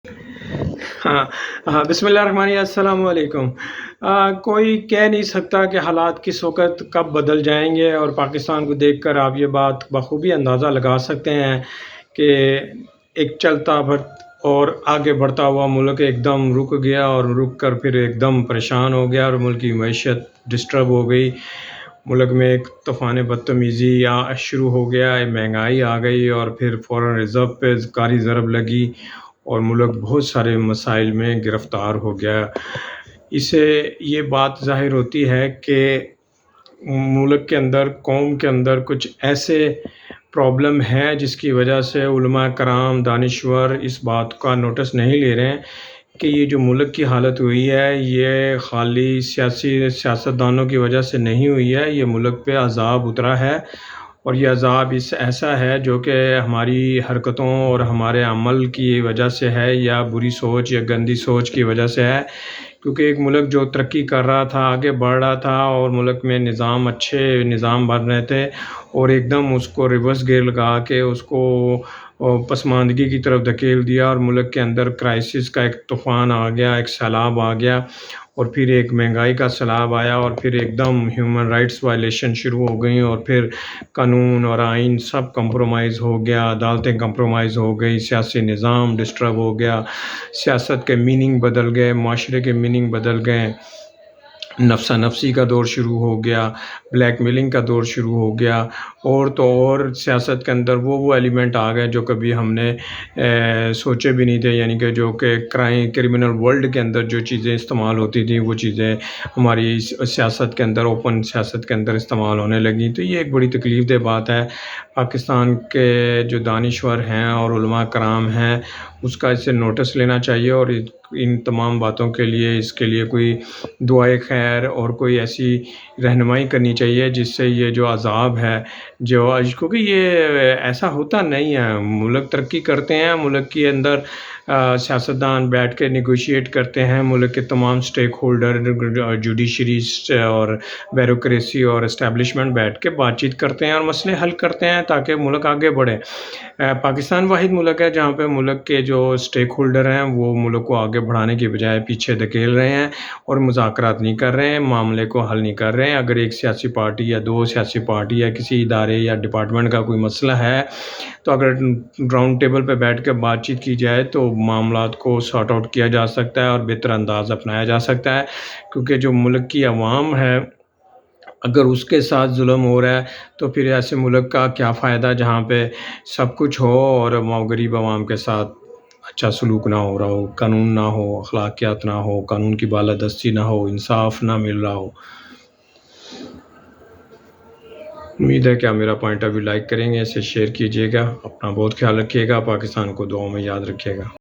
ہاں ہاں، بسم اللہ الرحمن الرحیم، السلام علیکم۔ کوئی کہہ نہیں سکتا کہ حالات کس وقت کب بدل جائیں گے، اور پاکستان کو دیکھ کر آپ یہ بات بخوبی اندازہ لگا سکتے ہیں کہ ایک چلتا بھر اور آگے بڑھتا ہوا ملک ایک دم رک گیا، اور رک کر پھر ایک دم پریشان ہو گیا، اور ملک کی معیشت ڈسٹرب ہو گئی۔ ملک میں ایک طوفان بدتمیزی شروع ہو گیا، مہنگائی آ گئی، اور پھر فوراً ریزرو پہ کاری ضرب لگی، اور ملک بہت سارے مسائل میں گرفتار ہو گیا۔ اسے یہ بات ظاہر ہوتی ہے کہ ملک کے اندر، قوم کے اندر کچھ ایسے پرابلم ہیں جس کی وجہ سے علماء کرام، دانشور اس بات کا نوٹس نہیں لے رہے ہیں کہ یہ جو ملک کی حالت ہوئی ہے یہ خالی سیاستدانوں کی وجہ سے نہیں ہوئی ہے، یہ ملک پہ عذاب اترا ہے، اور یہ عذاب ایسا ہے جو کہ ہماری حرکتوں اور ہمارے عمل کی وجہ سے ہے، یا بری سوچ یا گندی سوچ کی وجہ سے ہے۔ کیونکہ ایک ملک جو ترقی کر رہا تھا، آگے بڑھ رہا تھا، اور ملک میں اچھے نظام بن رہے تھے، اور ایک دم اس کو ریورس گیئر لگا کے اس کو پسماندگی کی طرف دھکیل دیا، اور ملک کے اندر کرائسس کا ایک طوفان آ گیا، ایک سیلاب آ گیا، اور پھر ایک مہنگائی کا سیلاب آیا، اور پھر ایک دم ہیومن رائٹس وائلیشن شروع ہو گئیں، اور پھر قانون اور آئین سب کمپرومائز ہو گیا، عدالتیں کمپرومائز ہو گئی، سیاسی نظام ڈسٹرب ہو گیا، سیاست کے میننگ بدل گئے، معاشرے کے میننگ بدل گئے، نفسا نفسی کا دور شروع ہو گیا، بلیک میلنگ کا دور شروع ہو گیا، اور تو اور سیاست کے اندر وہ ایلیمنٹ آ گئے جو کبھی ہم نے سوچے بھی نہیں تھے، یعنی کہ جو کہ کرمنل ورلڈ کے اندر جو چیزیں استعمال ہوتی تھیں وہ چیزیں ہماری سیاست کے اندر، اوپن سیاست کے اندر استعمال ہونے لگیں۔ تو یہ ایک بڑی تکلیف دہ بات ہے۔ پاکستان کے جو دانشور ہیں اور علماء کرام ہیں اس کا اس سے نوٹس لینا چاہیے، اور ان تمام باتوں کے لیے، اس کے لیے کوئی دعائے خیر اور کوئی ایسی رہنمائی کرنی چاہیے جس سے یہ جو عذاب ہے، کیونکہ یہ ایسا ہوتا نہیں ہے۔ ملک ترقی کرتے ہیں، ملک کے اندر سیاستدان بیٹھ کے نیگوشیٹ کرتے ہیں، ملک کے تمام سٹیک ہولڈر، جوڈیشری اور بیوروکریسی اور اسٹیبلشمنٹ بیٹھ کے بات چیت کرتے ہیں اور مسئلے حل کرتے ہیں تاکہ ملک آگے بڑھے۔ پاکستان واحد ملک ہے جہاں پہ ملک کے جو سٹیک ہولڈر ہیں وہ ملک کو آگے بڑھانے کی بجائے پیچھے دھکیل رہے ہیں، اور مذاکرات نہیں کر رہے ہیں، معاملے کو حل نہیں کر رہے ہیں۔ اگر ایک سیاسی پارٹی یا دو سیاسی پارٹی یا کسی ادارے یا ڈپارٹمنٹ کا کوئی مسئلہ ہے تو اگر راؤنڈ ٹیبل پہ بیٹھ کے بات چیت کی جائے تو معاملات کو سارٹ آؤٹ کیا جا سکتا ہے اور بہتر انداز اپنایا جا سکتا ہے، کیونکہ جو ملک کی عوام ہے اگر اس کے ساتھ ظلم ہو رہا ہے تو پھر ایسے ملک کا کیا فائدہ جہاں پہ سب کچھ ہو اور غریب عوام کے ساتھ اچھا سلوک نہ ہو رہا ہو، قانون نہ ہو، اخلاقیات نہ ہو، قانون کی بالادستی نہ ہو، انصاف نہ مل رہا ہو۔ امید ہے کہ آپ میرا پوائنٹ آف ویو لائک کریں گے، اسے شیئر کیجیے گا، اپنا بہت خیال رکھیے گا، پاکستان کو دعاؤں میں یاد رکھیے گا۔